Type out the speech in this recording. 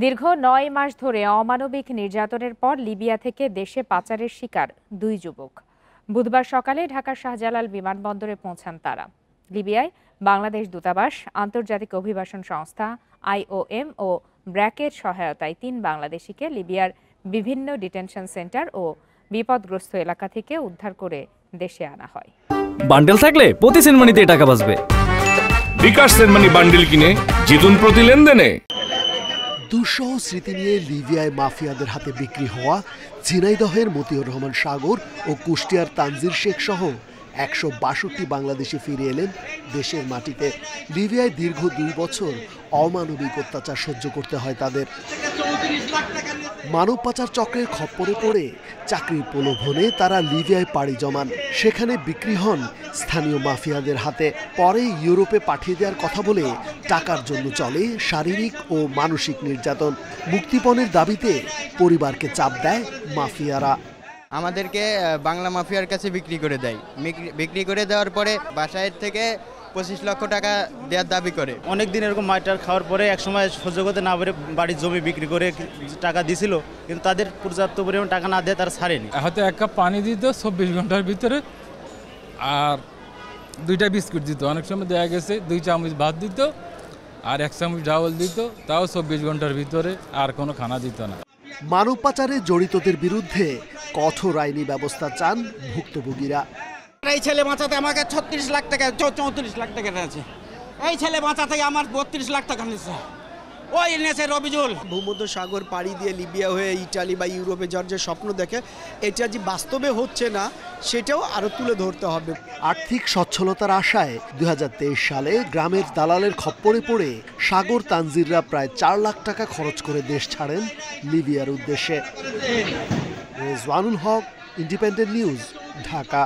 দীর্ঘ ৯ মাস ধরে অমানবিক নির্যাতনের পর লিবিয়া থেকে দেশে পাচারের শিকার ২ যুবক। বুধবার সকালে ঢাকার শাহজালাল বিমানবন্দরে পৌঁছান তারা। লিবিয়ায় বাংলাদেশ দূতাবাস, আন্তর্জাতিক অভিবাসন সংস্থা IOM ও ব্র্যাকের সহায়তায় ৩ বাংলাদেশিকে লিবিয়ার বিভিন্ন ডিটেনশন সেন্টার ও বিপদগ্রস্ত এলাকা থেকে উদ্ধার করে দেশে আনা হয়। বান্ডেল থাকলে প্রতি সেনমানিতে টাকা বাঁচবে। বিকাশ সেনমানি বান্ডেল কিনে জিতুন প্রতি লেনদেনে। দুঃসহ স্মৃতি নিয়ে লিবিয়ায় মাফিয়াদের হাতে বিক্রি হওয়া ঝিনাইদহের মতিউর রহমান সাগর ও কুষ্টিয়ার তানজির শেখ সহ ১৬২ বাংলাদেশি ফিরে এলেন দেশের মাটিতে। লিবিয়ায় দীর্ঘ ২ বছর অমানবিক অত্যাচার সহ্য করতে হয় তাদের। মানব পাচার চক্রের খপ্পরে পড়ে চাকরির প্রলোভনে তারা লিবিয়ায় পাড়ি জমান। সেখানে বিক্রি হন স্থানীয় মাফিয়াদের হাতে। পরে ইউরোপে পাঠিয়ে দেওয়ার কথা বলে টাকার জন্য চলে শারীরিক ও মানসিক নির্যাতন। মুক্তিপণের দাবিতে পরিবারকে চাপ দেয় মাফিয়ারা। আমাদেরকে বাংলা মাফিয়ার কাছে বিক্রি করে দেয়। বিক্রি করে দেওয়ার পরে বাসায় থেকে 25 লক্ষ টাকা দেওয়ার দাবি করে। অনেক দিন এরকম মাইটার খাওয়ার পরে একসময় সহ্য করতে না পারে বাড়ির জমি বিক্রি করে টাকা দিছিল, কিন্তু তাদের পর্যাপ্ত পরিমাণ টাকা না দিয়ে তারা ছাড়েনি। হয়তো 1 কাপ পানি দিত 24 ঘন্টার ভিতরে, আর 2টা বিস্কুট দিত। অনেক সময় দেখা গেছে 2 চামচ ভাত দিত আর 1 চামচ ডাউল দিত, তাও 24 ঘন্টার ভিতরে, আর কোনো খানা দিত না। মানব পাচারে জড়িতদের বিরুদ্ধে কঠোর আইনি ব্যবস্থা চান ভুক্তভোগীরা। এই ছেলে বাঁচাতে আমাকে 36 লাখ টাকা 34 লাখ টাকা আছে। এই ছেলে বাঁচাতে আমার 32 লাখ টাকা নিচ্ছে। ওই এনেছে রবিজুল। ভূমধ্য সাগর পাড়ি দিয়ে লিবিয়া হয়ে ইটালি বা ইউরোপে যাওয়ার যে স্বপ্ন দেখে, এটা যে বাস্তবে হচ্ছে না সেটাও আরো তুলে ধরতে হবে। আর্থিক সচ্ছলতার আশায় 2023 সালে গ্রামের দালালের খপ্পরে পড়ে সাগর তানজিররা প্রায় 4 লাখ টাকা খরচ করে দেশ ছাড়েন লিবিয়ার উদ্দেশ্যে। রেজওয়ানুল হক, ইন্ডিপেন্ডেন্ট নিউজ, ঢাকা।